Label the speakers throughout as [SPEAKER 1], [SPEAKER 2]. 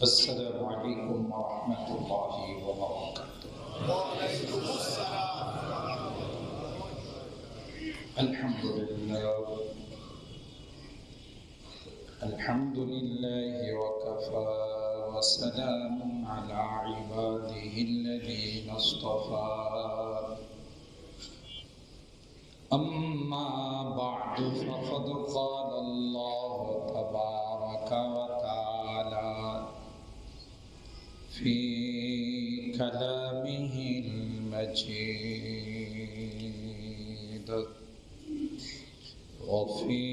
[SPEAKER 1] السلام عليكم ورحمة الله وبركاته.
[SPEAKER 2] وعليكم السلام.
[SPEAKER 1] الحمد لله وكفى وسلام على عباده الذين اصطفى. أما بعد فقد قال الله تبارك وتعالى في كلامه المجيد وفي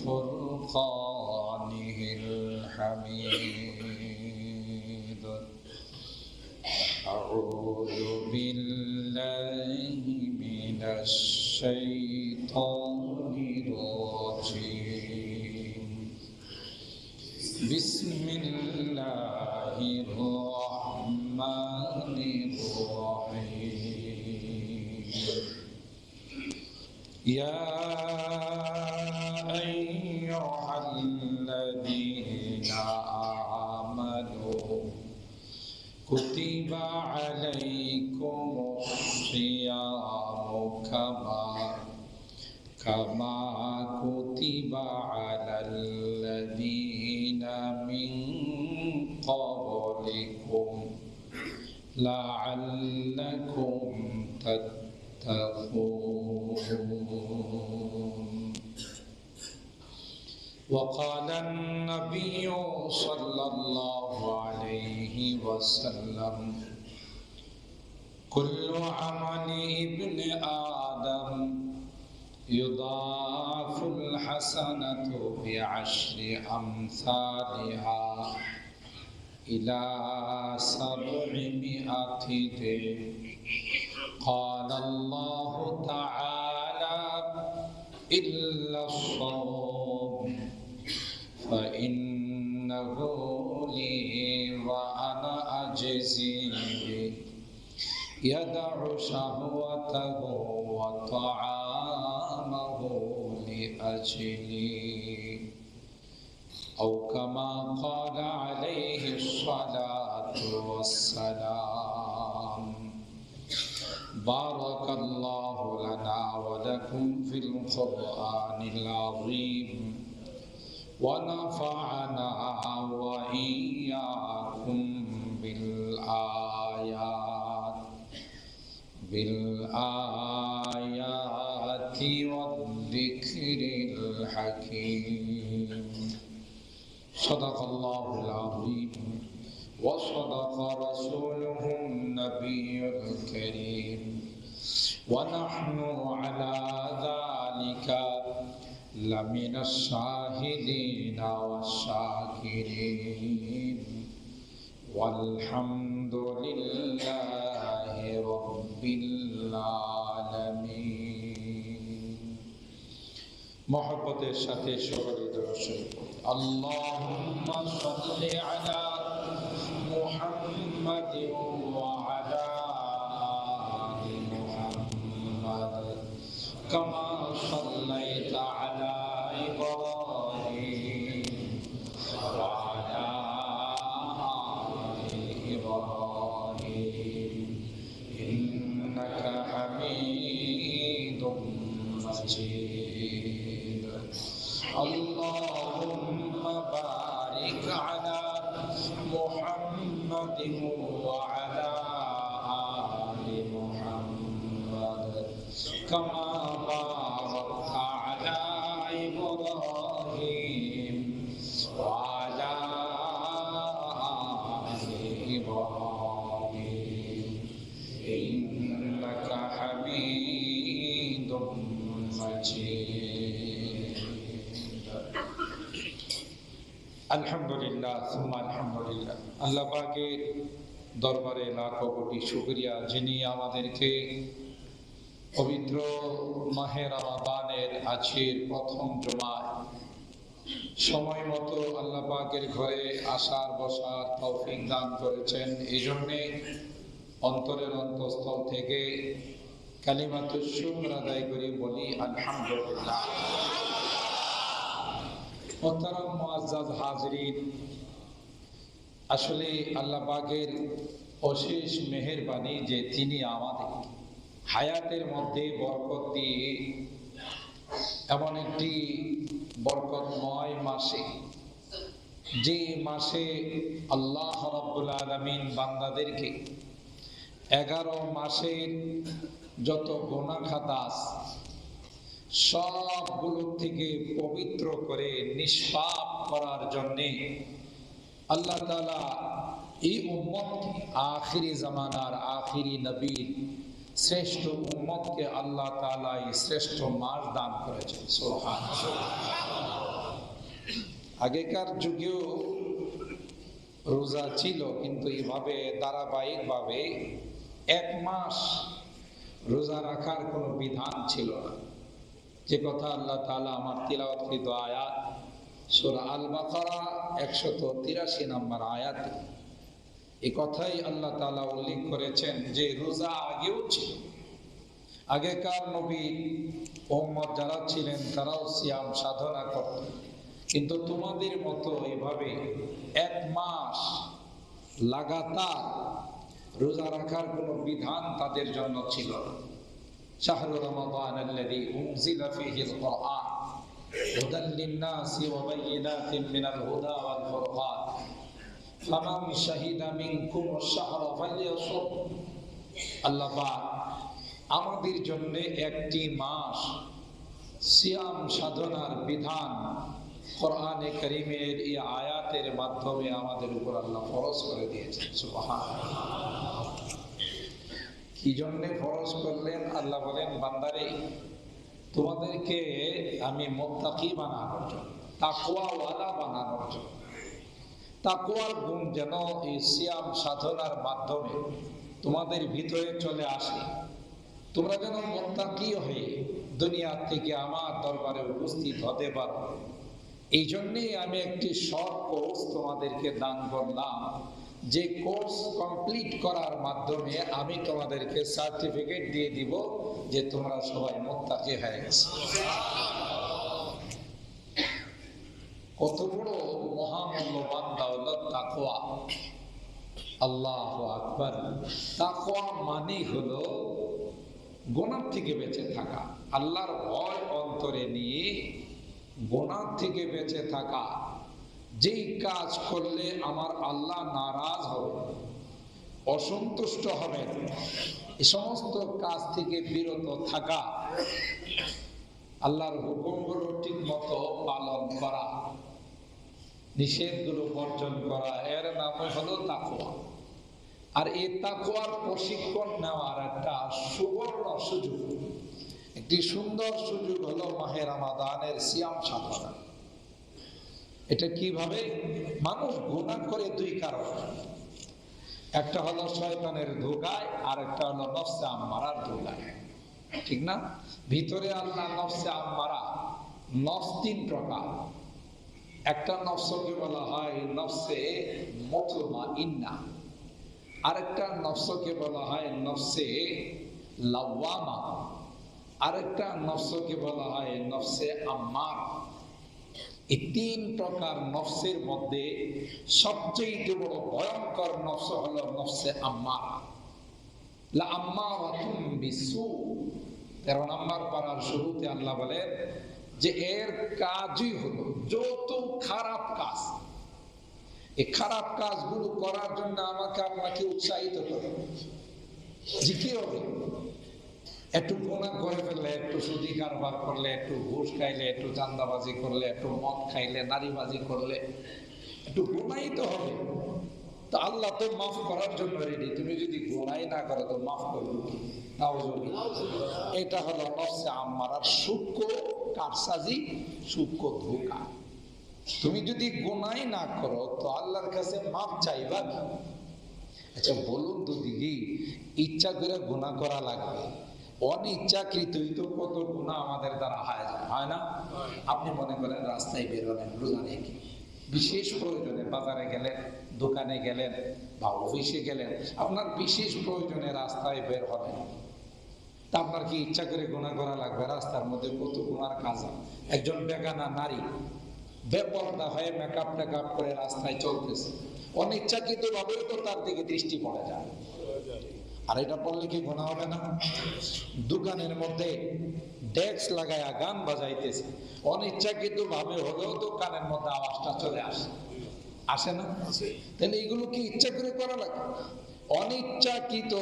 [SPEAKER 1] فرقانه الحميد. أعوذ بالله من الشيطان الرجيم. بسم الله الرحمن الرحيم. يا أيها الذين آمنوا كتب عليكم الصيام كما كتب على الذين من قبلكم لعلكم تتقون. وقال النبي صلى الله عليه وسلم كل عمل ابن آدم يضاعف الحسنة بعشر أمثالها إلى 700 ضعف. قال الله تعالى إلا الصوم فإنه لي وأنا أجزي به يدع شهوته وطعامه لأجلي أو كما قال عليه الصلاة والسلام. بارك الله لنا ولكم في القرآن العظيم ونفعنا وإياكم بالآيات والذكر الحكيم. صدق الله العظيم وصدق رسوله النبي الكريم ونحن على ذلك لمن الشاهدين والشاكرين والحمد لله رب العالمين. محبতের সাথে সকলে দরুদ শরীফ পড়ি। আল্লাহুম্মা সাল্লি আলা মুহাম্মাদ ওয়া আলা আলি মুহাম্মাদ কামা সাল্লাইতা আলা ইব্রাহিম ওয়া আলা আলি ইব্রাহিম ইন্নাকা হামিদুম মাজিদ। اللهم بارك على محمد وعلى آل محمد كما باركت على إبراهيم وعلى آل إبراهيم إنك حميد مجيد. আলহামদুলিল্লাহ সুম্মা আলহামদুলিল্লাহ। আল্লাহ পাকের দরবারে লাখো কোটি শুকরিয়া, যিনি আমাদেরকে পবিত্র মাহে রমাদানের আজকের প্রথম জুমায় সময় মতো আল্লাহ পাকের ঘরে আসার বসার তৌফিক দান করেছেন। এই জন্যে অন্তরের অন্তঃস্থল থেকে কালিমাতুশ শুকর আদায় করি, বলি আলহামদুলিল্লাহ। মোহতারাম মুআজ্জাজ হাজিরিন, আসলে আল্লাহ পাকের অশেষ মেহেরবানি যে তিনি আমাদের হায়াতের মধ্যে বরকত দিয়ে এমন একটি বরকতময় মাসে, যে মাসে আল্লাহ রাব্বুল আলামিন বান্দাদেরকে 11 মাসের যত গুনাহ খাতা সবগুলো থেকে পবিত্র করে নিষ্পাপ করার জন্যে আল্লাহ তাআলা এই উম্মতকে আখিরি জামানার আখিরি নবীর শ্রেষ্ঠ উম্মতকে আল্লাহ তাআলা এই শ্রেষ্ঠ মাস দান করেছেন। সুবহানাল্লাহ। আগেকার যুগেও রোজা ছিল, কিন্তু এইভাবে ধারাবাহিকভাবে 1 মাস রোজা রাখার কোনো বিধান ছিল না। যে কথা আল্লাহ তাআলা আমার তিলাওয়াতকৃত আয়াত সূরা আল বাকারা 183 নম্বর আয়াতে এই কথাই আল্লাহ তাআলা উল্লেখ করেছেন যে রোজা আগেও ছিল। আগেকার নবী উম্মত যারা ছিলেন তারাও সিয়াম সাধনা করতেন, কিন্তু তোমাদের মতো এভাবে 1 মাস লাগাতার রোজা রাখার কোনো বিধান তাদের জন্য ছিল না। শাহরু রমাদান আল্লাযী উনজিলা ফীহিল কুরআন হুদাল লিন-নাসি ওয়া বায়িনাতিন মিনাল হুদা ওয়াল ফুরকান ফামান শাহিদা মিনকুমুশ শাহরা ফালইয়াসুম। আল্লাহ পাক আমাদের জন্য একটি মাস সিয়াম সাধনার বিধান কোরআনে কারীমের এই আয়াতের মাধ্যমে আমাদের উপর আল্লাহ ফরজ করে দিয়েছেন। সুবহানাল্লাহ। কি জন্য ফরজ করলেন? আল্লাহ বলেন, বান্দারে তোমাদেরকে আমি মুত্তাকি বানানোর জন্য, তাকওয়াওয়ালা বানানোর জন্য। তাকওয়ার গুণ যেন এই সিয়াম সাধনার মাধ্যমে তোমাদের ভিতরে চলে আসে, তোমরা যেন মুত্তাকি হয়ে দুনিয়া থেকে আমার দরবারে উপস্থিত হতে পারো। এই জন্যই আমি একটি শর্ট কোর্স তোমাদেরকে দান করলাম, যে কোর্স কমপ্লিট করার মাধ্যমে আমি তোমাদেরকে সার্টিফিকেট দিয়ে দিব যে তোমরা সবাই মুত্তাকি হয়ে গেছো। কত বড় মহামূল্যবান দৌলত তাকওয়া! আল্লাহু আকবার। তাকওয়া মানে হলো গুনাহ থেকে বেঁচে থাকা, আল্লাহর ভয় অন্তরে নিয়ে গুনাহ থেকে বেঁচে থাকা। যেই কাজ করলে আমার আল্লাহ নারাজ হবে, অসন্তুষ্ট হবেন, এই সমস্ত কাজ থেকে বিরত থাকা, আল্লাহর হুকুমগুলো ঠিক মতো পালন করা, নিষেধগুলো বর্জন করা, এর নাম হলো তাকওয়া। আর এই তাকওয়ার প্রশিক্ষণ নেওয়ার একটা সুবর্ণ সুযোগ, একটি সুন্দর সুযোগ হলো মাহে রমাদানের সিয়াম সাধনা। এটা কিভাবে? মানুষ গুনাহ করে 2 কারণ, একটা হলো শয়তানের ধোঁকায়, আর একটা হলো নফসে আম্মারার ধোঁকায়, ঠিক না? ভিতরে আল্লাহ নফসে আম্মারা, নফস 3 প্রকার। একটা নফসকে বলা হয় নফসে মুতমাইন্না, আরেকটা নফসকে বলা হয় নফসে লাওয়ামা, আরেকটা নফসকে বলা হয় নফসে আম্মারা। এই 3 প্রকার নফসের মধ্যে সবচেয়ে বড় ভয়ঙ্কর নফস হলো নফসে আম্মারা। লা আম্মারাতুম বিসু। 13 নম্বর পারার শুরুতে আল্লাহ বলেন যে এর কাজই হলো যত খারাপ কাজ, এই খারাপ কাজগুলো করার জন্য আমাকে আপনাকে উৎসাহিত করে। যে কি হবে? একটু গুনাহ করে ফেললে, একটু সুদি কারবার করলে, একটু ঘুষ খাইলে, একটু চাঁদাবাজি করলে, একটু মদ খাইলে, নারীবাজি করলে, একটু গুনাহই তো হবে। তো আল্লাহ তো মাফ করার জন্য রেডি। তুমি যদি গুনাহই না করো তো মাফ করবে কি? নাউজুবিল্লাহ। এটা হলো নফসে আম্মারার সূক্ষ্ম কারসাজি, সূক্ষ্ম ধোঁকা। তুমি যদি গুনাহই না করো তো আল্লাহর কাছে মাফ চাইবা কি? আচ্ছা বলুন তো দিদি, ইচ্ছা করে গুনাহ করা লাগবে, অনিচ্ছাকৃতই তো কত গুনাহ আমাদের দ্বারা হয় না? আপনি মনে করেন রাস্তায় বের হলেন রোজা রেখে, বিশেষ প্রয়োজনে বাজারে গেলেন, দোকানে গেলেন বা অফিসে গেলেন, আপনার বিশেষ প্রয়োজনে রাস্তায় বের হলেন, তা আপনার কি ইচ্ছা করে গুনাহ করা লাগবে? রাস্তার মধ্যে কত গুনার কাজ। একজন বেগানা নারী বেপরদা হয়ে মেকআপ টেকআপ করে রাস্তায় চলতেছে, অনিচ্ছাকৃত ভাবেও তো তার দিকে দৃষ্টি পড়ে যায়। আর এটা পড়লে কি গুনাহ হবে না? দোকানের মধ্যে ডেস্ক লাগায়া গান বাজাইতেছে, অনিচ্ছাকৃত ভাবে হলেও তো কানের মধ্যে আওয়াজটা চলে আসে, আসে না? তাহলে এগুলো কি ইচ্ছা করে করা লাগে? অনিচ্ছাকৃত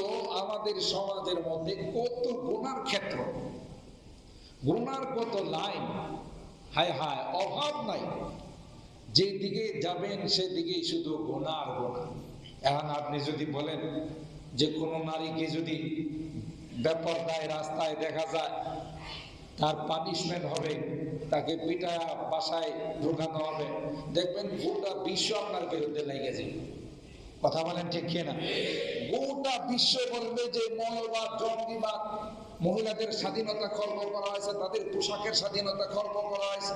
[SPEAKER 1] আমাদের সমাজের মধ্যে কত গুনার ক্ষেত্র, গুনার কত লাইন, হায় হায় অভাব নাই। যেদিকে যাবেন সেদিকেই শুধু গুনাহ আর গুনাহ। এখন আপনি যদি বলেন যে কোনো নারীকে যদি বেপরদায় রাস্তায় দেখা যায়, তার পানিশমেন্ট হবে, তাকে পিটায়া বাসায় ঢোকানো হবে, দেখবেন গোটা বিশ্ব আপনার বিরুদ্ধে লেগে যাবে। কথা বলেন ঠিক কিনা? গোটা বিশ্ব বলবে যে মৌলবাদ, জঙ্গিবাদ, মহিলাদের স্বাধীনতা খর্ব করা হয়েছে, তাদের পোশাকের স্বাধীনতা খর্ব করা হয়েছে,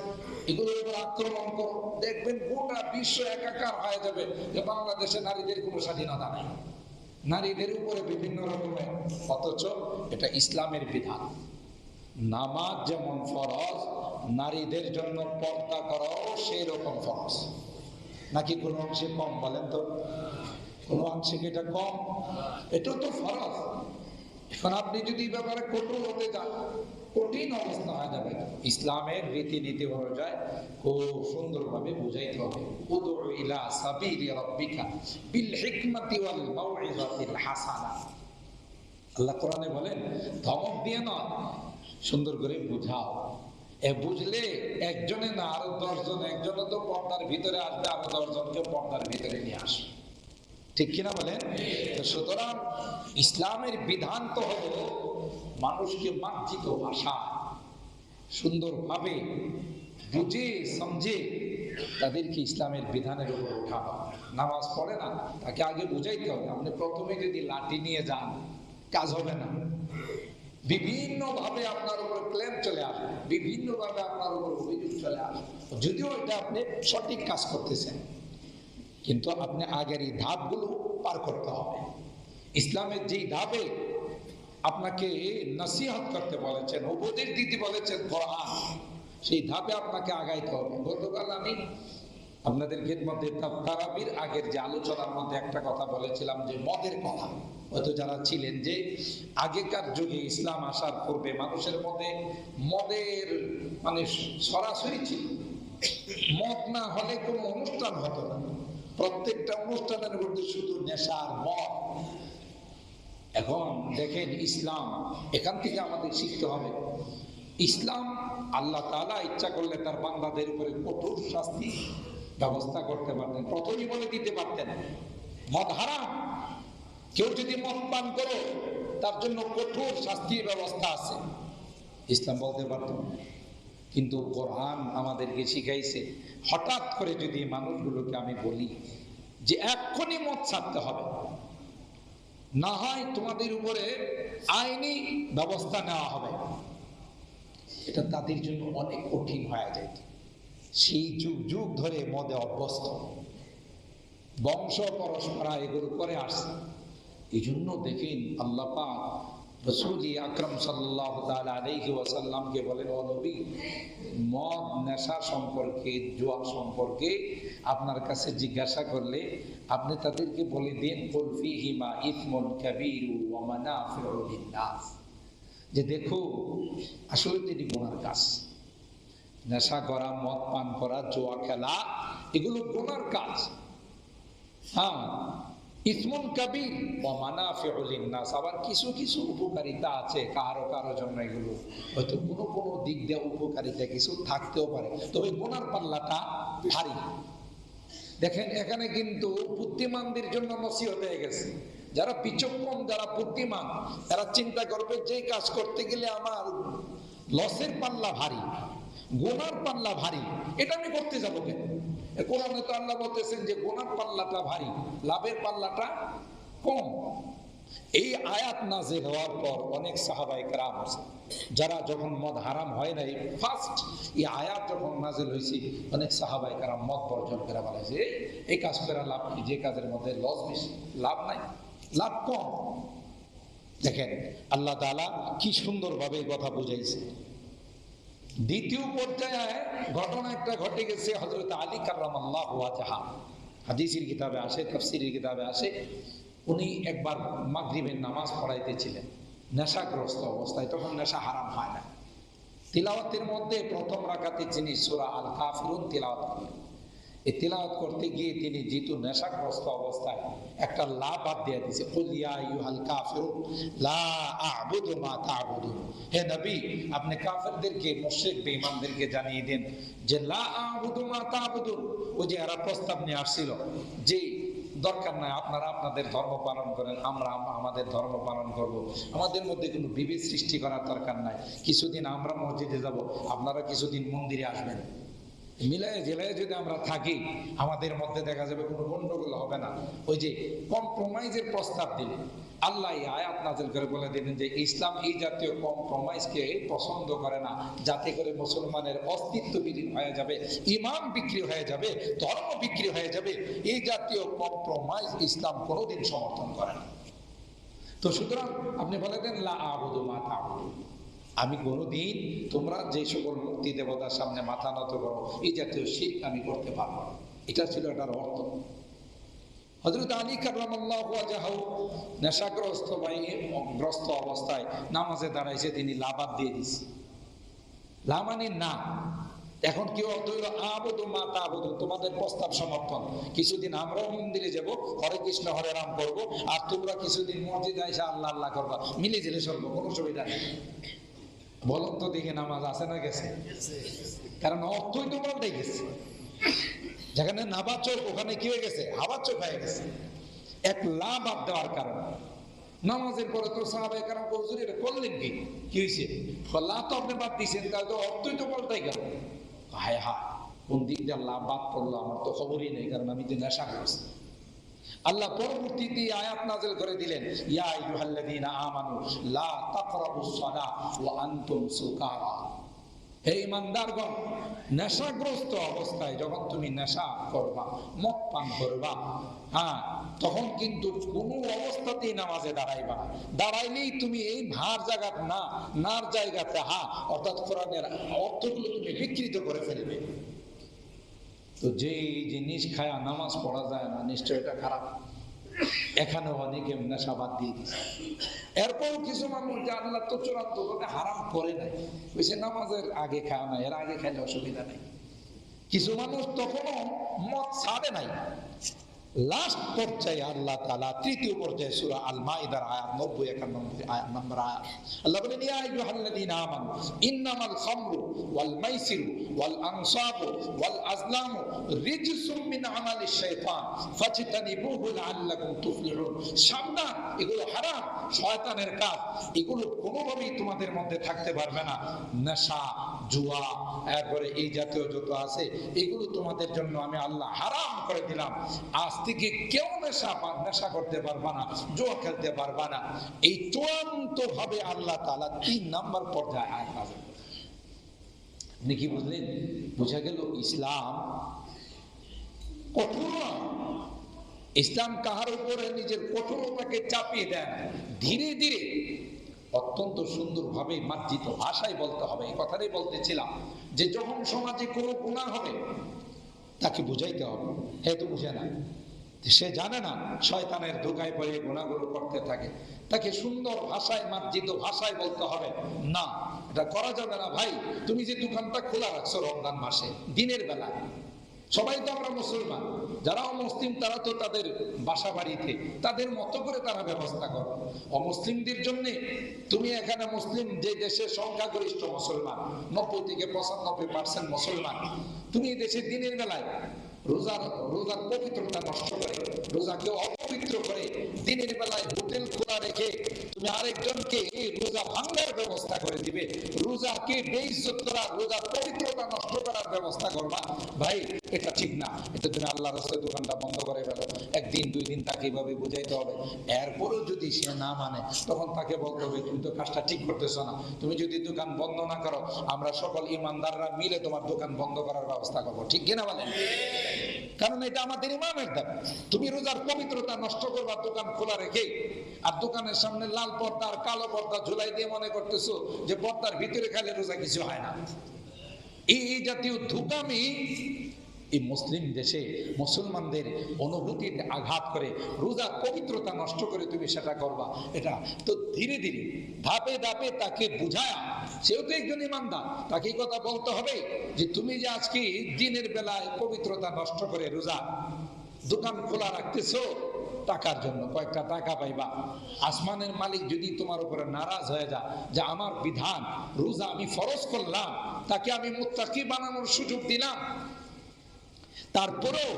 [SPEAKER 1] এগুলোর উপর আক্রমণ করো। দেখবেন গোটা বিশ্ব একাকার হয়ে যাবে যে বাংলাদেশে নারীদের কোনো স্বাধীনতা নেই, নারীদের উপরে বিভিন্ন রকমের। অথচ এটা ইসলামের বিধান। নামাজ যেমন ফরজ, নারীদের জন্য পর্দা করাও সেই রকম ফরজ। নাকি কোনো অংশে কম? বলেন তো, কোনো অংশে কি এটা কম? এটাও তো ফরজ। এখন আপনি যদি ব্যাপারে কঠোর হতে যান, কঠিন অবস্থা হয়ে যাবে। ইসলামের রীতিনীতি অনুযায়ী খুব সুন্দরভাবে বুঝাইতে হবে। উদউ ইলা সাবিলি রাব্বিকা বিল হিকমাতি ওয়াল মাউইযাতিল হাসানা। আল্লাহ কোরআনে বলেন, ধমক দিয়ে নয়, সুন্দর করে বুঝাও। বুঝলে একজনে না আরো 10 জন, একজনে তো পর্দার ভিতরে আসবে, আরো 10 জনকে পর্দার ভিতরে নিয়ে আসবে। ঠিক কিনা বলেন? সুতরাং ইসলামের বিধান তো হলো মানুষকে মার্জিত ভাষা সুন্দরভাবে বুঝে সমঝে তাদেরকে ইসলামের বিধানের উপর উঠানো। নামাজ পড়ে না, তাকে আগে বুঝাইতে হবে। আপনি প্রথমে যদি লাঠি নিয়ে যান, কাজ হবে না। বিভিন্ন ভাবে আপনার উপর ক্লেম চলে আসবে, বিভিন্ন ভাবে আপনার উপর অভিযোগ চলে আসবে, যদিও এটা আপনি সঠিক কাজ করতেছেন। কিন্তু আপনি আগের এই ধাপগুলো পার করতে হবে। ইসলামের যেই ধাপে আপনাকে নসিহত করতে বলেছেন, উপদেশ দিতে বলেছেন কোরআন, সেই ধাপে আপনাকে আগাইতে হবে। গতকাল আমি আপনাদের খেদমতে তারাবির আগের যে আলোচনার মধ্যে একটা কথা বলেছিলাম, যে মদের কথা। হয়তো যারা ছিলেন যে আগেকার যুগে ইসলাম আসার পূর্বে মানুষের মধ্যে মদের মানে সরাসরি ছিল, মদ না হলে কোনো অনুষ্ঠান হতো না, প্রত্যেকটা অনুষ্ঠানের মধ্যে শুধু নেশার মদ। এখন দেখেন ইসলাম, এখান থেকে আমাদের শিখতে হবে। ইসলাম আল্লাহ তাআলা ইচ্ছা করলে তার বান্দাদের উপরে কঠোর শাস্তি ব্যবস্থা করতে পারতেন, প্রথমেই বলে দিতে পারতেন মদ হারাম, কেউ যদি মদ পান করো তার জন্য কঠোর শাস্তির ব্যবস্থা আছে, ইসলাম বলতে পারত। কিন্তু কোরআন আমাদেরকে শিখাইছে, হঠাৎ করে যদি মানুষগুলোকে আমি বলি যে এক্ষুনি মদ ছাড়তে হবে, না হয় তোমাদের উপরে আইনি ব্যবস্থা নেওয়া হবে, এটা তাদের জন্য অনেক কঠিন হয়ে যায়। সেই যুগ যুগ ধরে মদে অভ্যস্ত, বংশ পরস্পরা এগুলো করে আসছে। এই জন্য দেখেন আল্লাহ পাক রাসূল আকরাম সাল্লাল্লাহু তাআলা আলাইহি ওয়াসাল্লামকে বলেন, ও নবী, মদ নেশা সম্পর্কে, জুয়া সম্পর্কে আপনার কাছে জিজ্ঞাসা করলে আপনি তাদেরকে বলে দিন, কুল ফীহিমা ইসমুন কাবীরু ওয়া মানাফিউ লিন-নাস, যে দেখো আসলে এটি গুনার কাজ। নেশা করা, মদ পান করা, জুয়া খেলা, এগুলো গুনার কাজ। হ্যাঁ, ইসমুন কাবীর ওয়া মানাফিউ লিন-নাস, আবার কিছু কিছু উপকারিতা আছে কারো কারো জন্য, এগুলো হয়তো কোনো কোনো দিক দিয়ে উপকারিতা কিছু থাকতেও পারে, তবে গুনার পাল্লাটা ভারী। দেখেন এখানে কিন্তু বুদ্ধিমানদের জন্য নসিহত হয়ে গেছে। যারা বিচক্ষণ, যারা বুদ্ধিমান, তারা চিন্তা করবে যে কাজ করতে গেলে আমার লসের পাল্লা ভারী, গুনার পাল্লা ভারী, এটা আমি করতে যাবো কেন? কোরআনে তো আল্লাহ বলতেছেন যে গুনার পাল্লাটা ভারী, লাভের পাল্লাটা কম। এই আয়াত নাযিল হওয়ার পর অনেক সাহাবায়ে কেরাম যারা যখন মদ হারাম হয় নাই, ফার্স্ট এই আয়াত যখন নাযিল হয়েছে, অনেক সাহাবায়ে কেরাম মদ বর্জন করে বলেছে এই কাজ করে লাভ কি, যে কাজের মধ্যে লস বেশি, লাভ নাই, লাভ কম। দেখেন আল্লাহ তাআলা কি সুন্দরভাবে এই কথা বুঝাইছে। দ্বিতীয় পর্যায়ে ঘটনা একটা ঘটে গেছে হযরত আলী কাররামাল্লাহু ওয়াজহা, হাদিসের কিতাবে আসে, তাফসীরের কিতাবে আসে। উনি একবার মাগরিবের নামাজ পড়াইতেছিলেন নেশাগ্রস্ত অবস্থায়, তখন নেশা হারাম হয় না। তিলাওয়াতের মধ্যে প্রথম রাকাতে তিনি সূরা আল কাফিরুন তিলাওয়াত করলেন। এই তিলাওয়াত করতে গিয়ে তিনি যেহেতু নেশাগ্রস্ত অবস্থায় একটা লা বাদ দিয়ে দিয়েছে, কুল ইয়া আইয়ুহাল কাফিরুন লা আ'বুদু মা তা'বুদুন। হে নবী, আপনি কাফেরদেরকে, মুশরিক বেঈমানদেরকে জানিয়ে দেন যে লা আ'বুদু মা তা'বুদুন। ওই যে এরা প্রস্তাব নিয়ে আসছিল যে দরকার নাই, আপনারা আপনাদের ধর্ম পালন করেন, আমরা আমাদের ধর্ম পালন করব, আমাদের মধ্যে কোনো বিভেদ সৃষ্টি করার দরকার নাই। কিছুদিন আমরা মসজিদে যাব, আপনারা কিছুদিন মন্দিরে আসবেন, মিলায় জেলায় যদি আমরা থাকি আমাদের মধ্যে দেখা যাবে কোনো গন্ডগোল হবে না। ওই যে কম্প্রোমাইজের প্রস্তাব দিলেন, আল্লাহ আয়াত নাযিল করে বলে দিলেন যে ইসলাম এই জাতীয় কম্প্রোমাইজকে পছন্দ করে না, যাতে করে মুসলমানের অস্তিত্ব বিলীন হয়ে যাবে, ইমান বিক্রি হয়ে যাবে, ধর্ম বিক্রি হয়ে যাবে। এই জাতীয় কম্প্রোমাইজ ইসলাম কোনোদিন সমর্থন করে না। তো সুতরাং আপনি বলে দেন লা আ'বুদু মা তা'বুদুন, আমি কোনোদিন তোমরা যে সকল মূর্তি দেবতার সামনে মাথা নত করো এই জাতীয় শিরক আমি করতে পারবো না। এটা ছিল এটার অর্থ। হযরত আলী কাররামাল্লাহু ওয়াজহা নেশাগ্রস্ত গ্রস্ত অবস্থায় নামাজে দাঁড়াইছে, তিনি লাবাদ দিয়ে দিছে। লা মানে না। এখন কি অর্থ হইল? আ'বুদু মা তা'বুদুন, তোমাদের প্রস্তাব সমর্থন। কিছুদিন আমরাও মন্দিরে যাব, হরে কৃষ্ণ হরে রাম করবো, আর তোমরা কিছুদিন মসজিদে এসে আল্লাহ আল্লাহ করবা, মিলে জেলে চলবো, কোনো সুবিধা নেই। বলুন তো দেখে নামাজ আছে না গেছে? কারণ অর্থই তো পাল্টে গেছে। যেখানে নাবা চোখ, ওখানে কি হয়ে গেছে? হাওয়া চোখ হয়ে গেছে। এক লা বাদ দেওয়ার কারণে নামাজের পরে তো সাহাবায়ে কেরাম হুজুর এটা করলেন কি হয়েছে? লা তো আপনি বাদ দিয়েছেন, তাহলে তো অর্থই তো পাল্টাই গেল। হায় হায়, কোন দিক দিয়ে লা বাদ পড়লো আমার তো খবরই নেই, কারণ আমি যে নেশাগ্রস্ত। আল্লাহ পরবর্তীতে আয়াত নাযিল করে দিলেন, ইয়া আইয়ুহাল্লাযীনা আমানু লা তাকরাবুস সালাহ ওয়া আনতুম সুকারা। হে ঈমানদারগণ, নেশাগ্রস্ত অবস্থায় যখন তুমি নেশা করবা, মদ পান করবা, হ্যাঁ, তখন কিন্তু কোনো অবস্থাতেই নামাজে দাঁড়াইবা না। দাঁড়াইলেই তুমি এই ভার জায়গাত না, নার জায়গাতে হা, অর্থাৎ কোরআনের অর্থগুলো তুমি বিকৃত করে ফেলবে। তো যে জিনিস খায়া নামাজ পড়া যায় না, নিশ্চয় এটা খারাপ। এখানে অনেকে নেশা বাদ দিয়ে দিচ্ছে। এরপর কিছু মানুষ যে আল্লাহ তো চূড়ান্ত ভাবে হারাম করে নাই, বলছে নামাজের আগে খায় না, এর আগে খাইলে অসুবিধা নেই। কিছু মানুষ তখনও মদ ছাড়ে নাই। লাস্ট পর্যায়ে আল্লাহ তাআলা তৃতীয় পর্যায়ে সূরা আল মাইদার আয়াত 90-91 আয়াত নম্বর আয়াত আল্লাহ বলেন, ইয়া আইয়ুহাল্লাযীনা আমানু ইন্নামাল খামরু ওয়াল মাইসিরু ওয়াল আনসাবু ওয়াল আজলামু রিজসুম মিন আমালিশ শাইতান ফাজতানিবুহু লাআল্লাকুম তুফলিহুন। সাবধান, এগুলো হারাম, শয়তানের কাজ, এগুলো কোনোভাবেই তোমাদের মধ্যে থাকতে পারবে না। নেশা, জুয়া, এরপরে এই জাতীয় যত আছে এগুলো তোমাদের জন্য আমি আল্লাহ হারাম করে দিলাম। আজ থেকে কেউ নেশা করতে পারবা না, জুয়া খেলতে পারবা না। এই চূড়ান্ত ভাবে আল্লাহ তাআলা 3 নাম্বার পর্যায়ে আয়াত নাযিল করেন। আপনি কি বুঝলেন? বোঝা গেল ইসলাম কঠোর না। ইসলাম কাহার উপরে নিজের কঠোরতাকে চাপিয়ে দেন, ধীরে ধীরে অত্যন্ত সুন্দরভাবে মার্জিত ভাষায় বলতে হবে। এই কথাটাই বলতেছিলাম যে যখন সমাজে কোনো গুনাহ হবে তাকে বুঝাইতে হবে। হ্যাঁ, তো বুঝে না, সে জানে না, শয়তানের ধোঁকায় পড়ে গুনাহগুলো করতে থাকে, তাকে সুন্দর ভাষায়, মার্জিত ভাষায় বলতে হবে, না এটা করা যাবে না ভাই। তুমি যে দোকানটা খোলা রাখছো রমজান মাসে দিনের বেলা, সবাই তো আমরা মুসলমান, যারা অমুসলিম তারা তো তাদের বাসা বাড়িতে তাদের মতো করে তারা ব্যবস্থা করো। অমুসলিমদের জন্য তুমি এখানে মুসলিম যে দেশের সংখ্যাগরিষ্ঠ মুসলমান, 90-95% মুসলমান, তুমি এই দেশের দিনের বেলায় রোজার পবিত্রতা নষ্ট করে, রোজাকে অপবিত্র করে দিনের বেলায় হোটেল খোলা রেখে তুমি আরেকজনকে এই রোজা ভাঙার ব্যবস্থা করে দিবে, রোজাকে বেইজ্জত করার, রোজার পবিত্রতা নষ্ট করার ব্যবস্থা করবা। ভাই এটা ঠিক না। এটা তুমি আল্লাহর রাস্তায় দোকানটা বন্ধ করে ফেলো। 1 দিন 2 দিন তাকে এভাবে বুঝাইতে হবে। এরপরও যদি সে না মানে তখন তাকে বলতে হবে, তুমি তো কাজটা ঠিক করতেছো না, তুমি যদি দোকান বন্ধ না করো আমরা সকল ইমানদাররা মিলে তোমার দোকান বন্ধ করার ব্যবস্থা করবো। ঠিক কিনা বলেন? কারণ এটা আমাদের ইমানের দাবি। তুমি রোজার পবিত্রতা নষ্ট করবা দোকান খোলা রেখে, আর দোকানের সামনে লাল পর্দা আর কালো পর্দা ঝুলাই দিয়ে মনে করতেছো যে পর্দার ভিতরে খাইলে রোজা কিছু হয় না। এই জাতীয় ধোঁকামি এই মুসলিম দেশে মুসলমানদের অনুভূতিতে আঘাত করে, রোজার পবিত্রতা নষ্ট করে তুমি সেটা করবা, এটা তো ধীরে ধীরে ধাপে ধাপে তাকে বুঝায়া, সেও তো একজন ইমানদার, তাকে এই কথা বলতে হবে যে তুমি যে আজকে দিনের বেলায় পবিত্রতা নষ্ট করে রোজা দোকান খোলা রাখতেছো টাকার জন্য, কয়েকটা টাকা পাইবা, আসমানের মালিক যদি তোমার উপরে নারাজ হয়ে যায় যে আমার বিধান রোজা আমি ফরজ করলাম, তাকে আমি মুত্তাকি বানানোর সুযোগ দিলাম, তারপরেও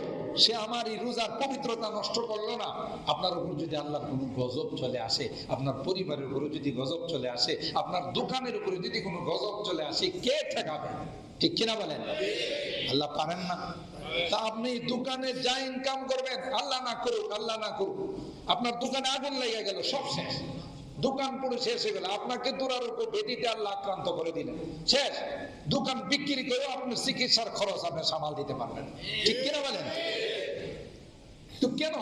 [SPEAKER 1] সে আমার এই রোজার পবিত্রতা নষ্ট করলো না, আপনার উপর যদি আল্লাহর কোনো গজব চলে আসে, আপনার পরিবারের উপরে যদি গজব চলে আসে, আপনার দোকানের উপরে যদি কোনো গজব চলে আসে, কে ঠেকাবে? ঠিক কিনা বলেন? আল্লাহ পারেন না? তা আপনি দোকানে যা ইনকাম করবেন, আল্লাহ না করুক, আল্লাহ না করুক, আপনার দোকানে আগুন লেগে গেল, সব শেষ, দোকান পুরো শেষ হয়ে গেল, আপনাকে দুরারোগ্য ব্যাধিতে আল্লাহ আক্রান্ত করে দিলেন, শেষ। দোকান বিক্রি করেও আপনার চিকিৎসার খরচ আপনি সামাল দিতে পারবেন, ঠিক কিনা বলেন? তো কেন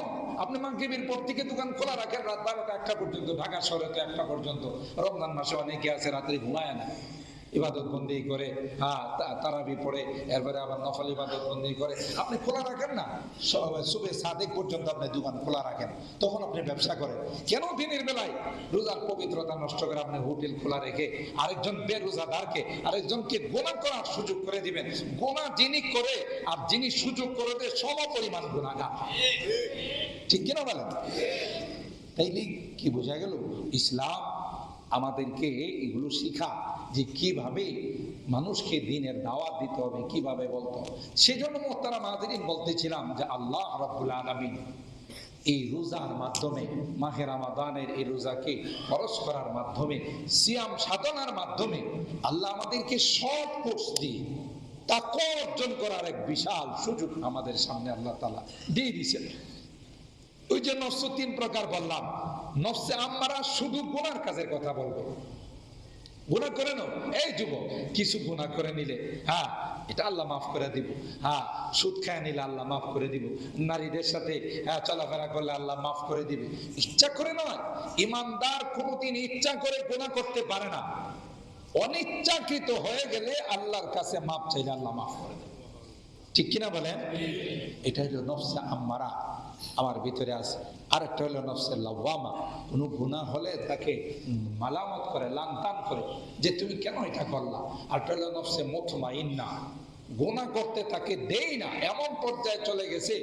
[SPEAKER 1] আপনি মাগরিবের পর থেকে দোকান খোলা রাখেন রাত 12টা 1টা পর্যন্ত? ঢাকা শহরে তো 1টা পর্যন্ত, রমজান মাসে অনেকে আছে রাত্রি ঘুমায় না, ইবাদত বন্দি করে, তারাবি পড়ে, এরপরে আবার নফল ইবাদত বন্দি করে, আপনি খোলা রাখেন না, সুবে সাদেক পর্যন্ত আপনি দোকান খোলা রাখেন, তখন আপনি ব্যবসা করেন। কেন দিনের বেলায় রোজার পবিত্রতা নষ্ট করে আপনি হোটেল খোলা রেখে আরেকজন বেরোজাদারকে, আরেকজনকে গোনা করার সুযোগ করে দিবেন? গোনা যিনি করে আর যিনি সুযোগ করে দেয় সমপরিমাণ গুনাহগার, ঠিক কিনা বলেন? তাইলে কি বোঝা গেল? ইসলাম আমাদেরকে এগুলো শিখা যে কিভাবে মানুষকে দিনের দাওয়াত দিতে হবে, কিভাবে বলতে হবে। সেজন্য মোহতারাম হাজিরিন বলতেছিলাম যে আল্লাহ রাব্বুল আলামিন এই রোজার মাধ্যমে, মাহে রমাদানের এই রোজাকে ফরজ করার মাধ্যমে, সিয়াম সাধনার মাধ্যমে আল্লাহ আমাদেরকে সব কোর্স দিয়ে তাকওয়া অর্জন করার এক বিশাল সুযোগ আমাদের সামনে আল্লাহ তাআলা দিয়ে দিয়েছেন। ওই যে নফস 3 প্রকার বললাম, নফসে আম্মারা শুধু গুনার কাজের কথা বলবে, গুনাহ করে নাও, এই যুবক কিছু গুনাহ করে নিলে হ্যাঁ এটা আল্লাহ মাফ করে দিব, হ্যাঁ সুদ খায় নিলে আল্লাহ মাফ করে দিব, নারীদের সাথে চলাফেরা করলে আল্লাহ মাফ করে দিবে। ইচ্ছা করে নয়, ইমানদার কোনোদিন ইচ্ছা করে গুনাহ করতে পারে না, অনিচ্ছাকৃত হয়ে গেলে আল্লাহর কাছে মাফ চাইলে আল্লাহ মাফ করে দেবে, ঠিক কিনা বলেন? এটা হলো নফসে আম্মারা আমার ভিতরে আছে। আরেকটা হলো নফসে লাওয়ামা, কোনো গুনাহ হলে তাকে মালামত করে, লানতান করে যে তুমি কেন এটা করলা। আরেকটা হলো নফসে মুতমাইন্না, গুনাহ করতে তাকে দেই না, এমন পর্যায়ে চলে গেছে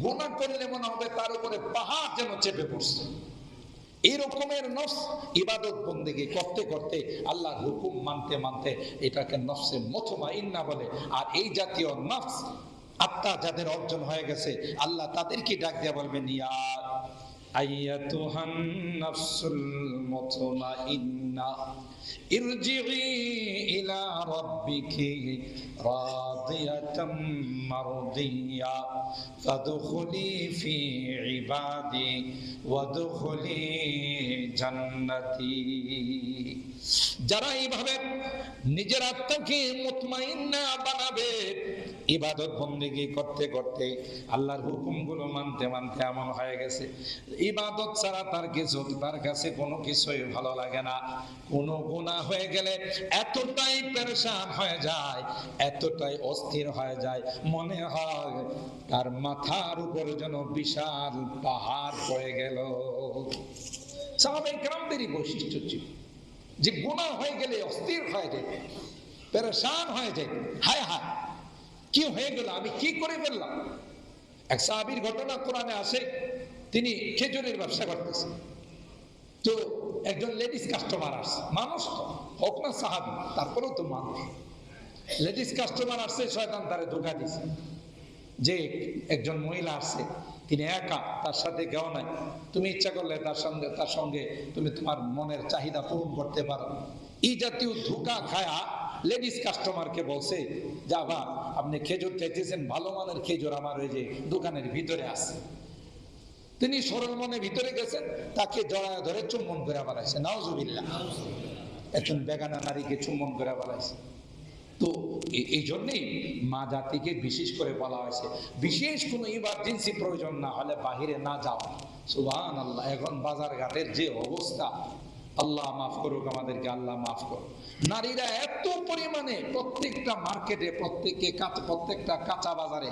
[SPEAKER 1] গুনাহ করলে মনে হবে তার উপরে পাহাড় যেন চেপে পড়ছে। এই রকমের নফস ইবাদত বন্দেগী করতে করতে, আল্লাহর হুকুম মানতে মানতে এটাকে নফসে মুতমাইন্না বলে। আর এই জাতীয় নফস আত্মা যাদের অর্জন হয়ে গেছে, আল্লাহ তাদেরকে ডাক দিয়ে বলবেন, ইয়া আইয়াতুহান নাফসুল মুতমাইন্না ইরজিই ইলা রাব্বিকি রাদিয়াতাম মারদিয়া ফাদখুলি ফি ইবাদি ওয়াদখুলি জান্নাতি। যারা এইভাবে নিজের আত্মাকে মুতমাইন্না বানাবে, ইবাদত বন্দেগী করতে করতে, আল্লাহর হুকুমগুলো মানতে মানতে এমন হয়ে গেছে ইবাদত ছাড়া তার কাছে কোনো কিছুই ভালো লাগে না। কোনো গুনাহ হয়ে গেলে এতটাই পেরেশান হয়ে যায়, এতটাই অস্থির হয়ে যায়, মনে হয় তার মাথার উপরে যেন বিশাল পাহাড় পড়ে গেল। সাহাবায়ে কেরামদেরই বৈশিষ্ট্য ছিল যে গুনাহ হয়ে গেলে অস্থির হয়ে যায়, পেরেশান হয়ে যায়, হায় হায় কি হয়ে গেল, আমি কি করে ফেললাম। এক সাহাবীর ঘটনা কোরআনে আসে, তিনি খেজুরের ব্যবসা করতেছেন, তো একজন লেডিস কাস্টমার আসছে, মানুষ তো হোক না সাহাবী, তারপরেও তো মানুষ, লেডিস কাস্টমার আসছে, শয়তান তারে ধোঁকা দিছে যে একজন মহিলা আসছে, তিনি একা, তার সাথে কেউ নাই, তুমি ইচ্ছা করলে তার সঙ্গে তুমি তোমার মনের চাহিদা পূরণ করতে পারো। এই জাতীয় ধোঁকা খায়া লেডিস কাস্টমারকে বলছে, যাবা আপনি খেজুর চাইতেছেন, ভালো মানের খেজুর আমার ওই যে দোকানের ভিতরে আছে। তিনি সরল মনে ভিতরে গেছেন, তাকে জড়ায় ধরে চুম্বন করে বাড়াইছে, নাউজুবিল্লাহ, একজন বেগানা নারীকে চুম্বন করে বাড়াইছে। তো এই জন্যই মা জাতিকে বিশেষ করে বলা হয়েছে, বিশেষ কোনো ইমার্জেন্সি প্রয়োজন না হলে বাহিরে না যাও। সুবহানাল্লাহ, এখন বাজার ঘাটের যে অবস্থা, আল্লাহ মাফ করুক আমাদেরকে, আল্লাহ মাফ করুক। নারীরা এত পরিমাণে প্রত্যেকটা মার্কেটে, প্রত্যেকটা কাঁচা বাজারে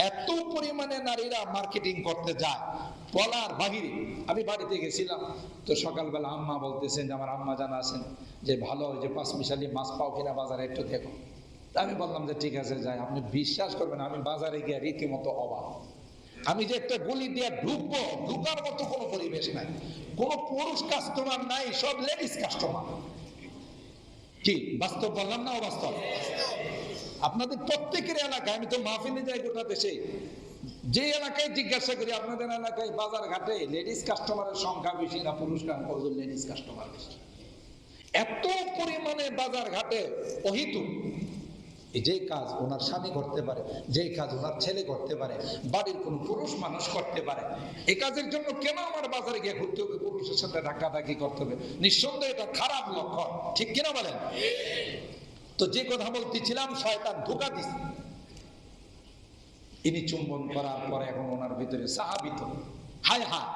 [SPEAKER 1] এত পরিমাণে নারীরা মার্কেটিং করতে যায় বলার বাহিরে। আমি বাড়িতে গেছিলাম, তো সকালবেলা আম্মা বলতেছেন যে আমার আম্মা জানা আছেন যে ভালো ওই যে পাঁচমিশালি মাছ পাও কিনা বাজারে একটু দেখো। আমি বললাম যে ঠিক আছে যাই। আপনি বিশ্বাস করবেন আমি বাজারে গিয়ে রীতিমতো অবাক। আমি যে একটা গলি দিয়ে ঢুকবো, ঢুকার মতো কোনো পরিবেশ নাই, কোনো পুরুষ কাস্টমার নাই, সব লেডিস কাস্টমার। কি বাস্তব বললাম না অবাস্তব? আপনাদের প্রত্যেকের এলাকায়, আমি তো মাহফিলে যাই গোটা দেশে, যে এলাকায় জিজ্ঞাসা করি আপনাদের এলাকায় বাজার ঘাটে লেডিস কাস্টমারের সংখ্যা বেশি না পুরুষ? লেডিস কাস্টমার বেশি। এত পরিমাণে বাজার ঘাটে অহিতুক যে কাজ ওনার স্বামী করতে পারে, যে কাজ ওনার ছেলে করতে পারে, বাড়ির কোন পুরুষ মানুষ করতে পারে, এই কাজের জন্য কেন আমার বাজারে গিয়ে ঘুরতে হবে, পুরুষের সাথে ধাক্কাধাক্কি করতে হবে? নিঃসন্দেহে এটা খারাপ লক্ষণ, ঠিক কিনা বলেন? তো যে কথা বলতেছিলাম, শয়তান ধোঁকা দিছে। ইনি চুম্বন করার পরে এখন ওনার ভিতরে সাহাবিত, হায় হায়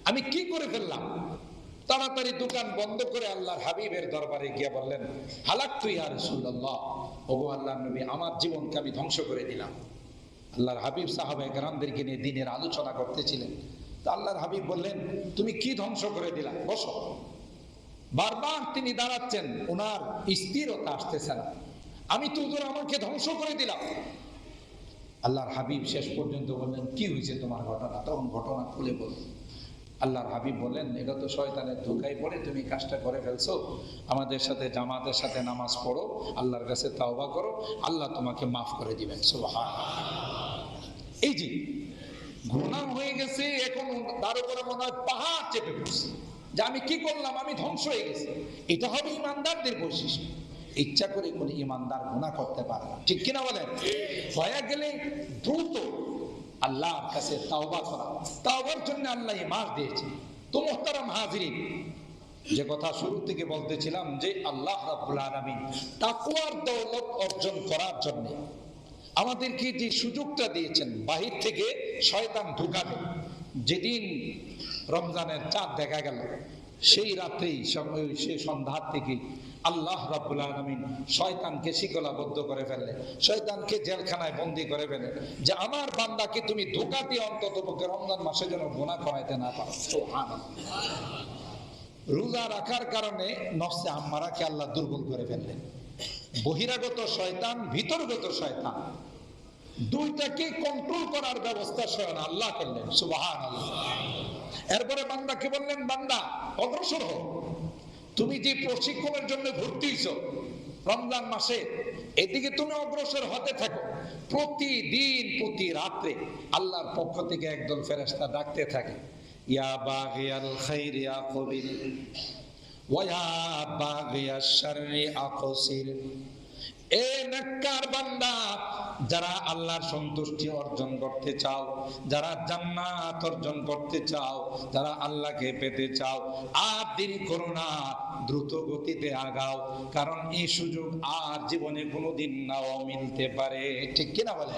[SPEAKER 1] আমি কি করে ফেললাম। তাড়াতাড়ি দোকান বন্ধ করে আল্লাহর হাবিবের দরবারে গিয়ে বললেন, হালাকতু ইয়া রাসূলুল্লাহ, ওগো আল্লাহর নবী আমার জীবনকে আমি ধ্বংস করে দিলাম। আল্লাহর হাবিব সাহাবায়ে কেরামদেরকে নিয়ে দ্বীনের আলোচনা করতেছিলেন। তো আল্লাহর হাবিব বললেন, তুমি কি ধ্বংস করে দিলা, বসো। বারবার তিনি দাঁড়াচ্ছেন, ওনার স্থিরতা আসতেছে না। আমি তো হুজুর আমাকে ধ্বংস করে দিলাম। আল্লাহর হাবিব শেষ পর্যন্ত বললেন, কি হয়েছে তোমার ঘটনা? তখন ঘটনা খুলে বলল। আল্লাহর হাবিব বলেন, এটা তো শয়তানের ধোঁকায় পড়ে তুমি কাজটা করে ফেলছো। আমাদের সাথে জামাতের সাথে নামাজ পড়ো, আল্লাহর কাছে তাওবা করো, আল্লাহ তোমাকে মাফ করে দিবেন। সুবহানাল্লাহ। এই যে গুনাহ হয়ে গেছে, এখন তার উপরে মনে হয় পাহাড় চেপে পড়ছে যে আমি কি করলাম, আমি ধ্বংস হয়ে গেছি। এটা হবে ইমানদারদের বৈশিষ্ট্য। ইচ্ছা করে কোন ইমানদার গুনাহ করতে পারে না, ঠিক কিনা বলেন? হয়ে গেলে দ্রুত আল্লাহর কাছে তাওবা করা। তাওবার জন্য আল্লাহ মাস দিয়েছে। তো মুহতারাম হাজিরিন, যে কথা শুরু থেকে বলতেছিলাম যে আল্লাহ রাব্বুল আলামিন তাকওয়ার দৌলত অর্জন করার জন্য আমাদেরকে যে সুযোগটা দিয়েছেন, বাহির থেকে শয়তান ঢুকাবে। যেদিন রমজানের চাঁদ দেখা গেল, সেই রাত্রেই সেই সন্ধ্যার থেকে আল্লাহ রাব্বুল আলামিন শয়তানকে শিকলাবদ্ধ করে ফেললেন, শয়তানকে জেলখানায় বন্দী করে ফেললেন, যে আমার বান্দাকে তুমি ধোঁকা দিয়ে অন্ততপক্ষে রমজান মাসে যেন গুনাহ করাইতে না পারো। সুবহানাল্লাহ। রোজা রাখার কারণে নফসে আম্মারাকে আল্লাহ দুর্বল করে ফেললেন। বহিরাগত শয়তান, ভিতরগত শয়তান, দুইটাকে কন্ট্রোল করার ব্যবস্থা স্বয়ং আল্লাহ করলেন। সুবহানাল্লাহ। এরপরে বান্দাকে বললেন, বান্দা অগ্রসর হও, তুমি যে প্রশিক্ষণের জন্য ভর্তি হইছো রমজান মাসে, এদিকে তুমি অগ্রসর হতে থাকো। প্রতিদিন প্রতি রাত্রে আল্লাহর পক্ষ থেকে একদল ফেরেশতা ডাকতে থাকে, ইয়া বাগিয়াল খাইরি আকবিল ওয়া ইয়া বাগিয়াশ শাররি আকসির। এ নেককার বান্দা, যারা আল্লাহর সন্তুষ্টি অর্জন করতে চাও, যারা জান্নাত অর্জন করতে চাও, যারা আল্লাহকে পেতে চাও, আর দেরি করো না, দ্রুত গতিতে আগাও, কারণ এই সুযোগ আর জীবনে কোনোদিন নাও মিলতে পারে, ঠিক কিনা বলেন?